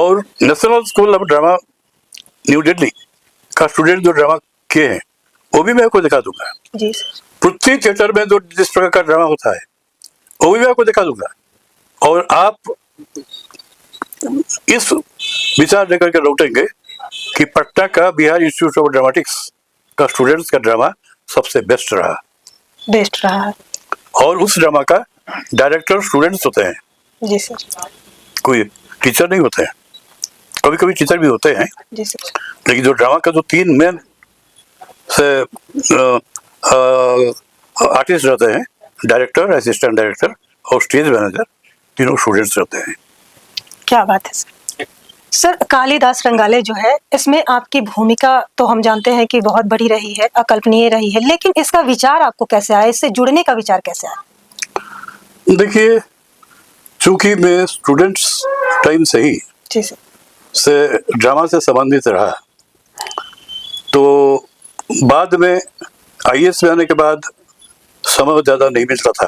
और national school of drama new Delhi का student जो ड्रामा किए हैं वो भी मैं आपको दिखा दूंगा जी सर। पृथ्वी थिएटर में जो जिस प्रकार का ड्रामा होता है वो भी मैं आपको दिखा दूंगा। और आप इस विचार लेकर के लौटेंगे कि पटना का बिहार इंस्टीट्यूट ऑफ ड्रामेटिक्स का स्टूडेंट्स का ड्रामा सबसे बेस्ट रहा। और उस ड्रामा का डायरेक्टर स्टूडेंट्स होते हैं। जी सर। कोई टीचर नहीं होते हैं, कभी कभी टीचर भी होते हैं। जी सर। लेकिन जो ड्रामा का जो 3 मेन से आर्टिस्ट रहते हैं, डायरेक्टर, असिस्टेंट डायरेक्टर और स्टेज मैनेजर, तीनों स्टूडेंट्स रहते हैं। क्या बात है सर। सर कालिदास रंगालय जो है इसमें आपकी भूमिका तो हम जानते हैं कि बहुत बड़ी रही है, अकल्पनीय रही है, लेकिन इसका विचार आपको कैसे आया, इससे जुड़ने का विचार कैसे आया? देखिए, चूंकि मैं स्टूडेंट्स टाइम से ही से ड्रामा से संबंधित रहा, तो बाद में आईएएस में आने के बाद समय ज़्यादा नहीं मिलता था।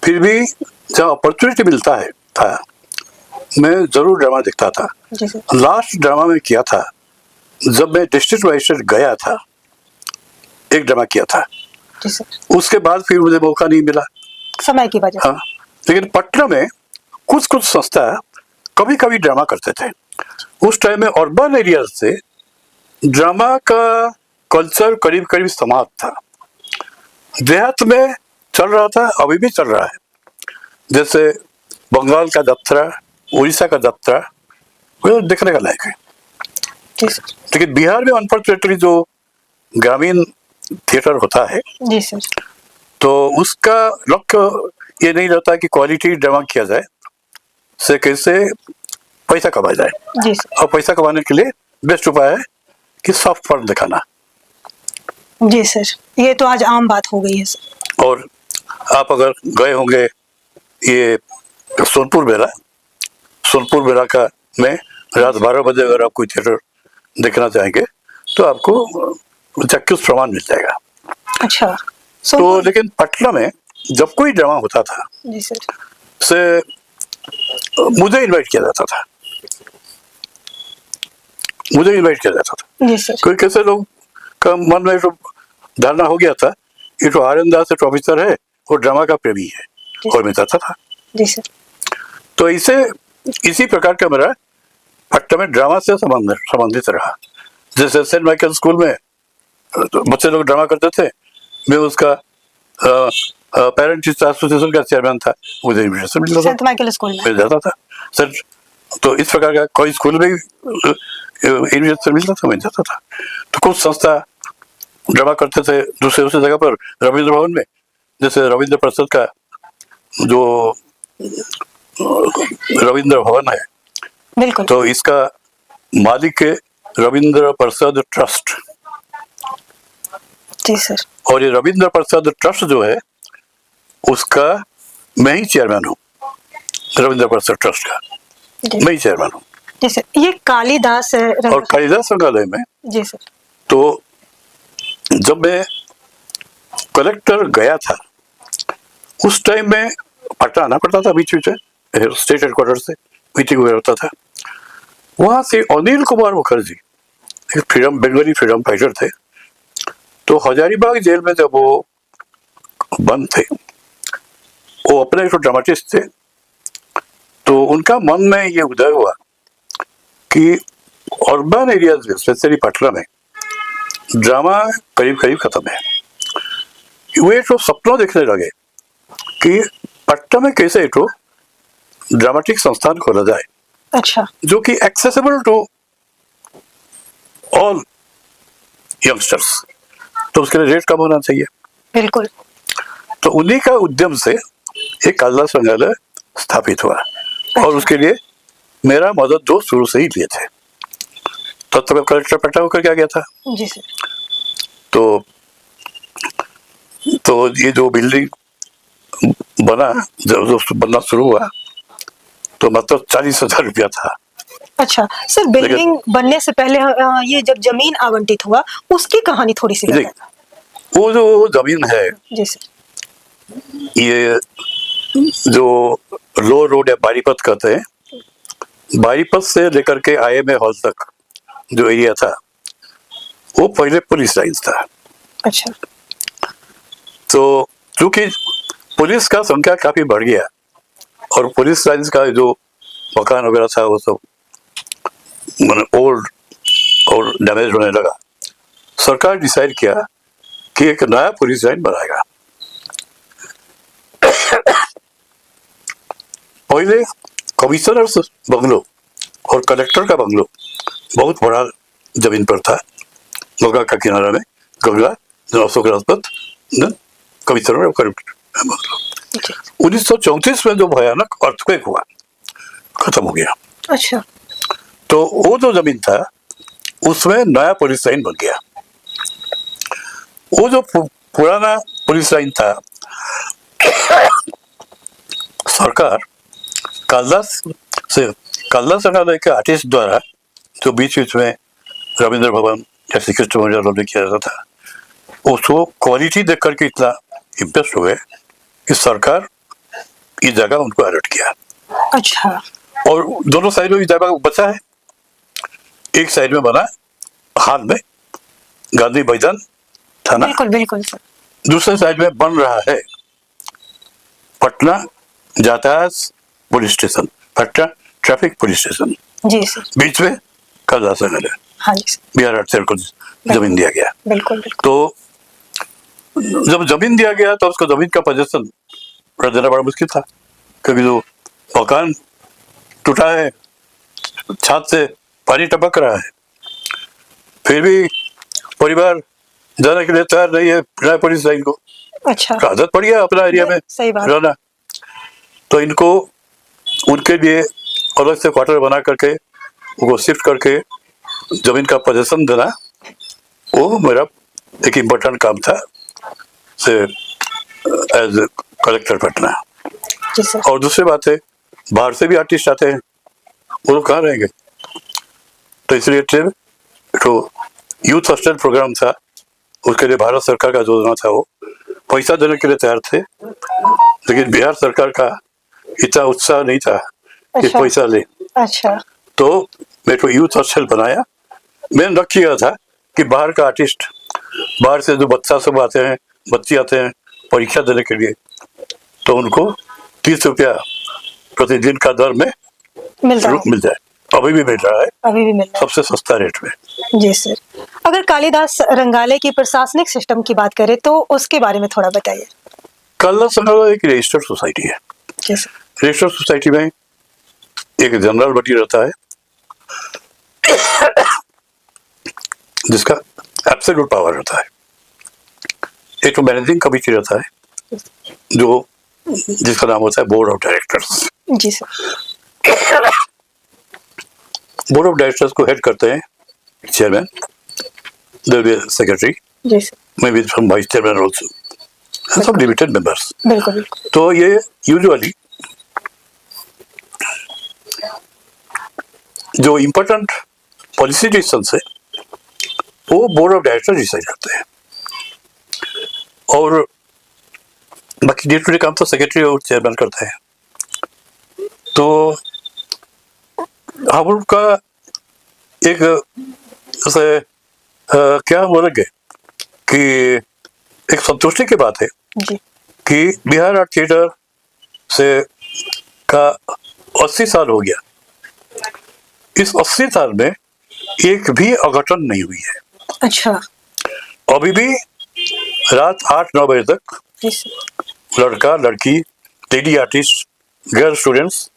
फिर भी जब अपॉर्चुनिटी मिलता है था मैं ज़रूर ड्रामा देखता था। लास्ट ड्रामा में किया था जब मैं डिस्ट्रिक्ट मजिस्ट्रेट गया था, एक ड्रामा किया था। उसके बाद फिर मुझे मौका नहीं मिला समय की वजह से। हाँ, लेकिन पटना में कुछ संस्था कभी कभी ड्रामा करते थे। उस टाइम में अर्बन एरिया से ड्रामा का कल्चर करीब करीब समाप्त था। देहात में चल रहा था, अभी भी चल रहा है। जैसे बंगाल का जत्रा, उड़ीसा का जत्रा, वो देखने का लायक है। लेकिन बिहार में अनफॉर्चुनेटली जो ग्रामीण थिएटर होता है जी सर, तो उसका लक्ष्य ये नहीं रहता कि क्वालिटी ड्रामा किया जाए, से कैसे पैसा कमाया जाए। जी सर। और पैसा कमाने के लिए बेस्ट उपाय है कि सॉफ्ट फॉर्म दिखाना। जी सर, ये तो आज आम बात हो गई है सर। और आप अगर गए होंगे ये सोनपुर मेला का में रात 12 बजे अगर आप कोई थिएटर देखना चाहेंगे तो आपको चक्कुस प्रमाण मिल जाएगा। अच्छा। तो लेकिन पटना में जब कोई ड्रामा होता था जी सर, से मुझे इनवाइट किया जाता था। जी सर। कोई कैसे लोग का मन में तो धारणा हो गया था ये तो आर्यन दास एक ऑफिसर है और ड्रामा का प्रेमी है और मैं जाता था। जी सर। तो इसी प्रकार का मेरा पटना में ड्रामा से संबंधित रहा। जैसे सेंट माइकल स्कूल में बच्चे लोग ड्रामा करते थे, मैं उसका पेरेंट टीचर एसोसिएशन का चेयरमैन था, मुझे इन्विटेशन मिलता था, सेंट माइकल स्कूल में मैं जाता था सर। तो इस प्रकार का कोई स्कूल में इन्विटेशन मिलता था, मैं जाता था। तो कुछ संस्था ड्रामा करते थे दूसरे जगह पर, रविंद्र भवन में, जैसे रविंद्र प्रसाद का जो रविंद्र भवन है, बिल्कुल, तो इसका मालिक है रविंद्र प्रसाद ट्रस्ट। जी सर। और ये रविंद्र प्रसाद ट्रस्ट जो है उसका मैं ही चेयरमैन हूँ, रविंद्र प्रसाद ट्रस्ट का मैं ही चेयरमैन हूँ। जी सर। ये कालिदास और कालिदास संग्रहालय में जी सर, तो जब मैं कलेक्टर गया था उस टाइम में पटना आना पड़ता था, बीच बीच में स्टेट हेडक्वार्टर से मीटिंग वगैरह होता था। वहां से अनिल कुमार मुखर्जी एक बंगाली फ्रीडम फाइटर थे, तो हजारीबाग जेल में जब वो बंद थे, वो अपने एक ड्रामाटिस्ट थे, तो उनका मन में ये उदय हुआ कि अर्बन एरियाज में स्पेशली पटना में ड्रामा करीब करीब खत्म है। वे तो सपना देखने लगे कि पटना में कैसे एक ड्रामेटिक संस्थान खोला जाए, अच्छा, जो कि एक्सेसिबल टू ऑल यंगस्टर्स। तो उसके लिए रेट कम होना चाहिए। बिल्कुल। तो उन्हीं का उद्यम से एक कालिदास संग्रहालय स्थापित हुआ। अच्छा। और उसके लिए मेरा मदद जो शुरू से ही लिए थे, तब तक कलेक्टर पटना होकर के आ गया था। जी सर। तो ये जो बिल्डिंग बना, जब बनना शुरू हुआ तो मतलब 40,000 रुपया था। अच्छा सर, बिल्डिंग बनने से पहले ये जब जमीन आवंटित हुआ उसकी कहानी थोड़ी सी बताइए। वो जो जमीन है जी सर, ये जो लो रोड या बारीपत कहते हैं, बाईपास से लेकर के IMA हॉल तक जो एरिया था वो पहले पुलिस लाइन्स था। अच्छा। तो चूंकि पुलिस का संख्या काफी बढ़ गया और पुलिस लाइन्स का जो मकान वगैरह था वो सब ओल्ड और डैमेज होने लगा, सरकार डिसाइड किया कि एक नया पुलिस लाइन बनाएगा। पहले कमिश्नर बंगलो और कलेक्टर का बंगलो बहुत बड़ा जमीन पर था, गंगा का किनारा में, गंगा अशोक राजपथ कमिश्नर और कलेक्टर बंगलो। 1934 में जो भयानक अर्थक्वेक हुआ खत्म हो गया। अच्छा। तो वो जो जमीन था उसमें नया पुलिस लाइन बन गया। वो जो पुराना पुलिस लाइन था सरकार कालिदास संग्रहालय के आर्टिस्ट द्वारा जो बीच बीच में रविंद्र भवन या श्री कृष्ण मंदिर में किया जाता था, उसको क्वालिटी देख करके इतना इम्प्रेस हो गए कि सरकार इस जगह उनको अलर्ट किया। अच्छा। और दोनों साइड में इस जगह बचा है। एक साइड में बना हाल में गांधी मैदान थाना, बिल्कुल बिल्कुल सर। दूसरे साइड में बन रहा है पटना यातायात police station, Patna traffic police station. जी सर। बीच में कालिदास संग्रहालय, हाँ जी सर। बिहार आर्ट सेल को जमीन दिया गया। बिल्कुल बिल्कुल। तो जब जमीन दिया गया तो उसको जमीन का पोजीशन रख देना बड़ा मुश्किल था, क्योंकि जो मकान टूटा है, छत से पानी टपक रहा है, फिर भी परिवार जाने के लिए तैयार नहीं है नया पुलिस लाइन को। अच्छा। आदत पड़ गया अपना एरिया में सही बात। रहना, तो इनको उनके लिए अलग से क्वार्टर बना करके उनको शिफ्ट करके जमीन का पोजीशन देना, वो मेरा एक इम्पोर्टेंट काम था से एज कलेक्टर पटना। जी सर। और दूसरी बात है, बाहर से भी आर्टिस्ट आते हैं, वो लोग कहाँ रहेंगे, तो इसलिए तो यूथ हॉस्टल प्रोग्राम था, उसके लिए भारत सरकार का योजना था, वो पैसा देने के लिए तैयार थे, लेकिन बिहार सरकार का इतना उत्साह नहीं था कि अच्छा। पैसा ले। अच्छा। तो मैं तो यूथ हॉस्टल बनाया। मैंने रख किया था कि बाहर का आर्टिस्ट, बाहर से जो बच्चा सब आते हैं, बच्चे आते हैं परीक्षा देने के लिए, तो उनको 30 रुपया प्रतिदिन का दर में मिल जाए। अभी भी मिल रहा है, अभी भी मिल रहा सबसे सस्ता रेट में। है। जी सर। अगर कालिदास रंगालय की प्रशासनिक सिस्टम की बात करें तो उसके बारे में थोड़ा बताइए। कालिदास संग्रहालय एक रजिस्टर्ड सोसाइटी है। जी सर। रजिस्टर्ड सोसाइटी में एक जनरल बॉडी रहता है जिसका एब्सोल्यूट पावर रहता है। एक तो मैनेजिंग कमिटी रहता है जो जिसका नाम होता है बोर्ड ऑफ डायरेक्टर्स। जी सर। बोर्ड ऑफ डायरेक्टर्स को हेड करते हैं chairman, there will be secretary, जी sir. May be from vice chairman also, and some limited members. बिल्कुल बिल्कुल। तो ये यूजुअली जो इम्पोर्टेंट पॉलिसी डिसीजंस है वो बोर्ड ऑफ डायरेक्टर डिसाइड करते हैं, और बाकी डे टू डे काम तो सेक्रेटरी और चेयरमैन करते हैं। तो हम लोग का एक जैसे क्या बोलेंगे कि एक संतुष्टि की बात है जी। कि बिहार आर्ट थिएटर से का 80 साल हो गया। इस 80 साल में एक भी अघटन नहीं हुई है। अच्छा। अभी भी रात 8-9 बजे तक जी सर। लड़का लड़की, लेडी आर्टिस्ट, गर्ल स्टूडेंट्स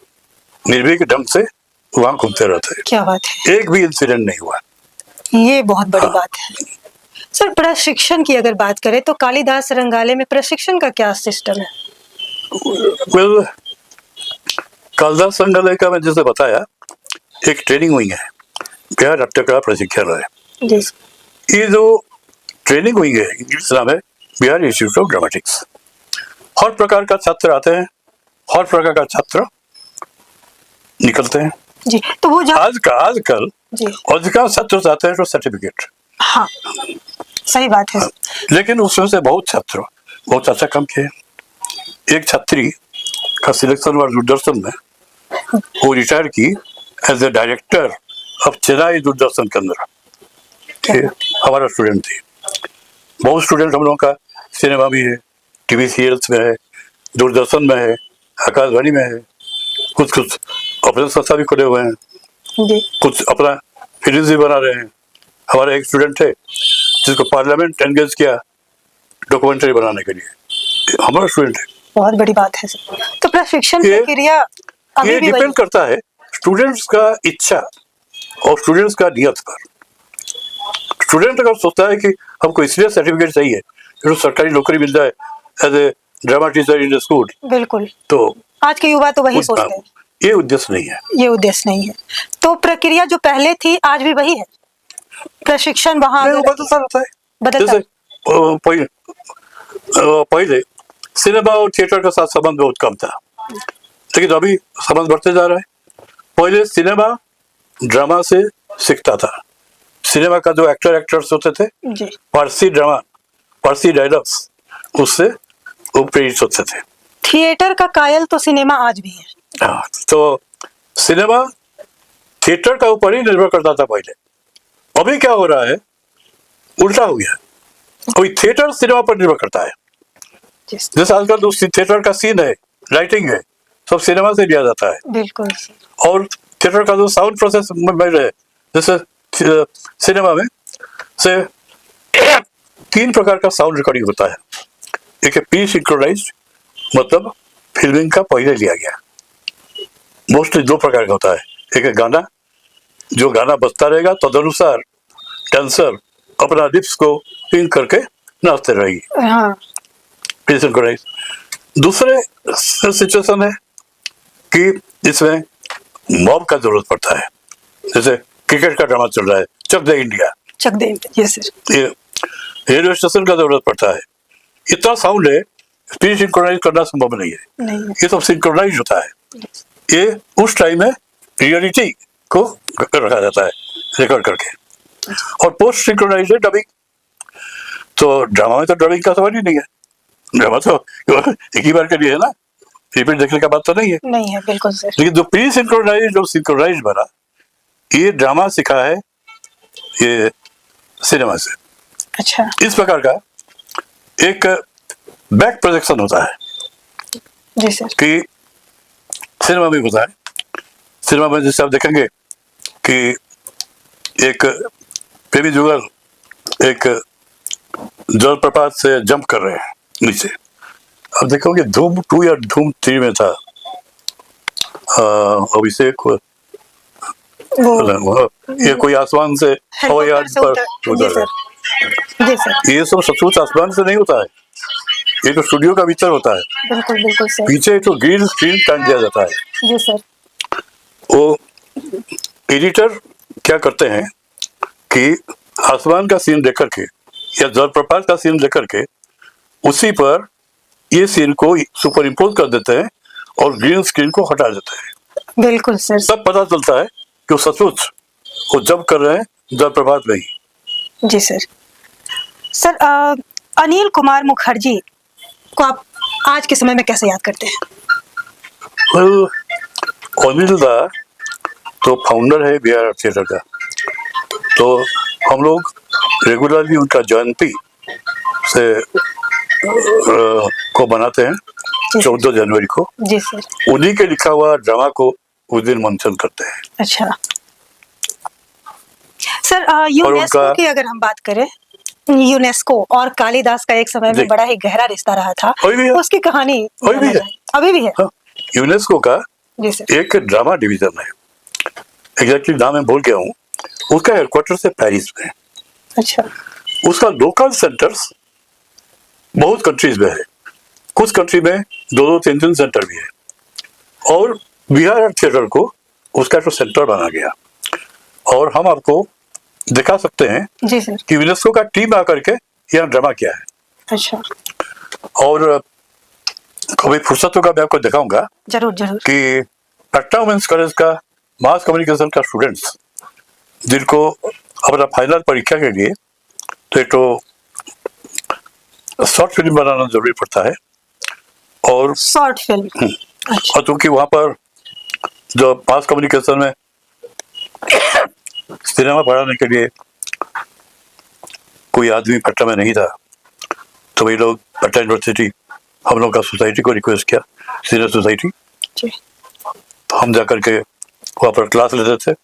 निर्भीक ढंग से वहां घूमते रहते हैं। क्या बात है। एक भी इंसिडेंट नहीं हुआ। ये बहुत बड़ी बात है। सर, प्रशिक्षण की अगर बात करें तो कालिदास रंगालय में प्रशिक्षण का क्या सिस्टम है? वेल, कालिदास संग्रहालय का मैं जैसे बताया एक ट्रेनिंग विंग है, बिहार नाट्यकला प्रशिक्षण है। जी सर। ये जो ट्रेनिंग विंग है, इंग्लिश नाम है बिहार इंस्टीट्यूट ऑफ ड्रामेटिक्स। हर प्रकार का छात्र आते हैं, हर प्रकार का छात्र निकलते हैं। जी। तो वो आजकल जी। अधिकांश छात्र चाहते हैं तो सर्टिफिकेट। हाँ, सही बात है। लेकिन उसमें से बहुत छात्र बहुत अच्छा काम किए। एक छात्री का सिलेक्शन हुआ दूरदर्शन में, वो रिटायर की as a director of Chennai Doordarshan Kendra. ये हमारा स्टूडेंट थी। बहुत स्टूडेंट हम लोगों का सिनेमा भी है, टीवी सीरियल्स में है, दूरदर्शन में है, आकाशवाणी में है, कुछ कुछ अपने संस्था भी खुले हुए हैं, जी कुछ अपना फिल्म भी बना रहे हैं। हमारा एक स्टूडेंट है जिसको पार्लियामेंट एंगेज किया डॉक्यूमेंट्री बनाने के लिए, हमारा स्टूडेंट है। बहुत बड़ी बात है सर। तो प्रशिक्षण ये- प्रक्रिया अभी ये भी वही डिपेंड करता है स्टूडेंट्स का इच्छा और स्टूडेंट्स का नियत पर। स्टूडेंट अगर सोचता है कि हमको इसलिए सर्टिफिकेट चाहिए तो सरकारी नौकरी मिल जाए as a drama teacher in school, बिल्कुल, तो आज के युवा तो वही सोचते हैं। ये उद्देश्य नहीं है। ये उद्देश्य नहीं है। तो प्रक्रिया जो पहले थी आज भी वही है, प्रशिक्षण वहाँ नहीं, वो बदलता रहता है। बदलता जैसे पहले सिनेमा और थिएटर के साथ संबंध बहुत कम था, लेकिन अभी संबंध बढ़ते जा रहा है। पहले सिनेमा ड्रामा से सीखता था। सिनेमा का जो एक्टर्स होते थे, जी फारसी ड्रामा, फारसी डायलॉग्स, उससे वो प्रेरित होते थे। थिएटर का कायल तो सिनेमा आज भी है। हाँ, तो सिनेमा थिएटर का ऊपर ही निर्भर करता था पहले। अभी क्या हो रहा है, उल्टा हो गया। कोई थिएटर सिनेमा पर निर्भर करता है। जिस- जैसे आजकल जो थिएटर का सीन है, लाइटिंग है, सब सिनेमा से लिया जाता है। बिल्कुल सर। और थिएटर का जो साउंड प्रोसेस में है, जैसे सिनेमा में से 3 प्रकार का साउंड रिकॉर्डिंग होता है। एक है प्री सिंक्रोनाइज्ड, मतलब फिल्मिंग का पहले लिया गया। मोस्टली 2 प्रकार का होता है। एक है गाना, जो गाना बजता रहेगा तदनुसार डांसर अपना लिप्स को पिंक करके नाचते रहेगी, हाँ प्री सिंक्रोनाइज। दूसरे सिचुएशन है कि इसमें मॉब का जरूरत पड़ता है। जैसे क्रिकेट का ड्रामा चल रहा है, चक दे इंडिया, चक दे, ये सर। ये रेडियो स्टेशन का जरूरत पड़ता है। इतना साउंड है, प्री सिंक्रोनाइज करना संभव नहीं है। नहीं ये सब सिंक्रोनाइज होता है। ये उस टाइम में रियलिटी को रखा जाता है रिकॉर्ड करके। और पोस्ट सिंक्रोनाइज है डबिंग। तो ड्रामा में तो डबिंग का सवाल ही नहीं है। ड्रामा तो एक ही बार के लिए है ना, रिपीट देखने का बात तो नहीं है। नहीं है, बिल्कुल सर। लेकिन जो प्री सिंक्रोनाइज और सिंक्रोनाइज बना, ये ड्रामा सीखा है ये सिनेमा से। अच्छा इस प्रकार का एक बैक प्रोजेक्शन होता है जी सर। कि सिनेमा में होता है। सिनेमा में जैसे आप देखेंगे कि एक प्रेमी जुगल एक जलप्रपात से जंप कर रहे हैं नीचे। अब देखोगे धूम 2 या धूम 3 में था अभिषेक, वो ये कोई आसमान से हवाई हेलीकॉप्टर जहाज से पर जी उतर सर, रहा जी सर। है। ये सब सचमुच आसमान से नहीं होता है, ये तो स्टूडियो का भीतर होता है। बिल्कुल बिल्कुल सर। पीछे तो ग्रीन स्क्रीन टांग दिया जाता है। जी सर। वो एडिटर क्या करते हैं कि आसमान का सीन लेकर के या जलप्रपात का सीन लेकर के उसी पर ये सीन को सुपर इम्पोज कर देते हैं और ग्रीन स्क्रीन को हटा देते हैं। बिल्कुल सर। तब पता चलता है कि वो सचमुच वो जब कर रहे हैं जलप्रपात में ही। जी सर। सर अनिल कुमार मुखर्जी को आप आज के समय में कैसे याद करते हैं? अनिल दा तो फाउंडर है बिहार थिएटर का, तो हम लोग रेगुलरली उनका जयंती से को बनाते हैं 14 जनवरी को। जी सर। उन्हीं के लिखा हुआ ड्रामा को उस दिन मंचन करते हैं। अच्छा सर, यूनेस्को उनका- की अगर हम बात करें, यूनेस्को और कालिदास का एक समय जी। में बड़ा ही गहरा रिश्ता रहा था। अभी भी है। उसकी कहानी अभी भी जानना है। चाहें। अभी भी है। हाँ, यूनेस्को का जी सर। एक ड्रामा डिवीजन है, एग्जैक्टली नाम मैं भूल गया हूँ। उसका हेडक्वार्टर है पेरिस में। अच्छा उसका लोकल सेंटर्स बहुत कंट्रीज में है, कुछ कंट्री में 2-2, 3-3 सेंटर भी है। और बिहार थिएटर को उसका तो सेंटर बना गया। और हम आपको दिखा सकते हैं जी सर। कि यूनेस्को का टीम आकर के यहाँ ड्रामा किया है। अच्छा और कभी फुर्सत होगा मैं आपको दिखाऊंगा जरूर जरूर। कि पटना वुमेन्स कॉलेज का मास कम्युनिकेशन का स्टूडेंट्स जिनको अपना फाइनल परीक्षा के लिए तो एक तो शॉर्ट फिल्म बनाना जरूरी पड़ता है। और शॉर्ट फिल्म। अच्छा और चूंकि वहाँ पर जो मास कम्युनिकेशन में सिनेमा पढ़ाने के लिए कोई आदमी पटना में नहीं था, तो वही लोग पटना यूनिवर्सिटी, हम लोग का सोसाइटी को रिक्वेस्ट किया, सीनियर सोसाइटी, जी तो हम जाकर के वहाँ पर क्लास लेते थे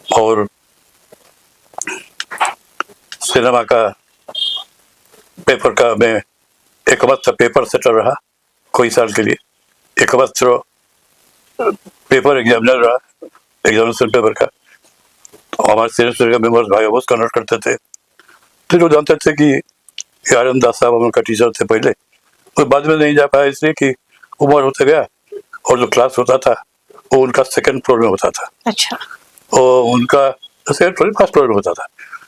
और सिनेमा का पेपर का मैं एक वक्त पेपर सेटर रहा कोई साल के लिए, एक वक्त पेपर एग्जामिनर रहा, एग्जामिनेशन पेपर का। तो हमारे सीनियर का मेंबर्स भाई वो कंडक्ट करते थे, तो लोग जानते थे कि आनंद दास साहब उनका टीचर थे पहले, और बाद में नहीं जा पाया इसलिए कि उम्र होते गया, और जो क्लास होता था वो उनका सेकंड फ्लोर में होता था, अच्छा और उनका सेकंड फ्लोर फर्स्ट फ्लोर में होता था,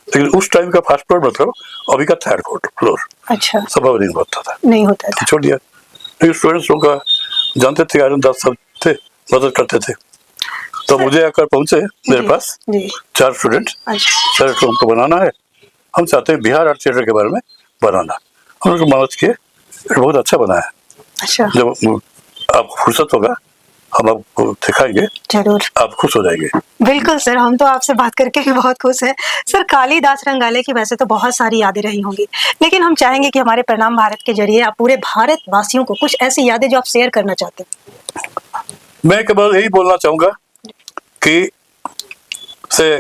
लेकिन उस टाइम का फर्स्ट फ्लोर मतलब अभी का थर्ड फ्लोर अच्छा संभव नहीं होता था, नहीं होता था। छोड़ दिया। लेकिन स्टूडेंट्स लोग का जानते थे आनंद दास साहब थे, मदद करते थे। तो मुझे आकर पहुंचे मेरे जी, पास जी 4 स्टूडेंट, अच्छा सर तो हमको बनाना है, हम चाहते हैं बिहार आर्ट थिएटर के बारे में बनाना। हम लोग मदद किए, बहुत अच्छा बना है। अच्छा जब आप फुर्सत होगा हम आपको दिखाएंगे, जरूर आप खुश हो जाएंगे। बिल्कुल सर, हम तो आपसे बात करके भी बहुत खुश हैं। सर कालिदास रंगाले की वैसे तो बहुत सारी यादें रही होंगी, लेकिन हम चाहेंगे कि हमारे प्रणाम भारत के जरिए आप पूरे भारत वासियों को कुछ ऐसी यादें जो आप शेयर करना चाहते हैं। मैं केवल यही बोलना चाहूंगा कि से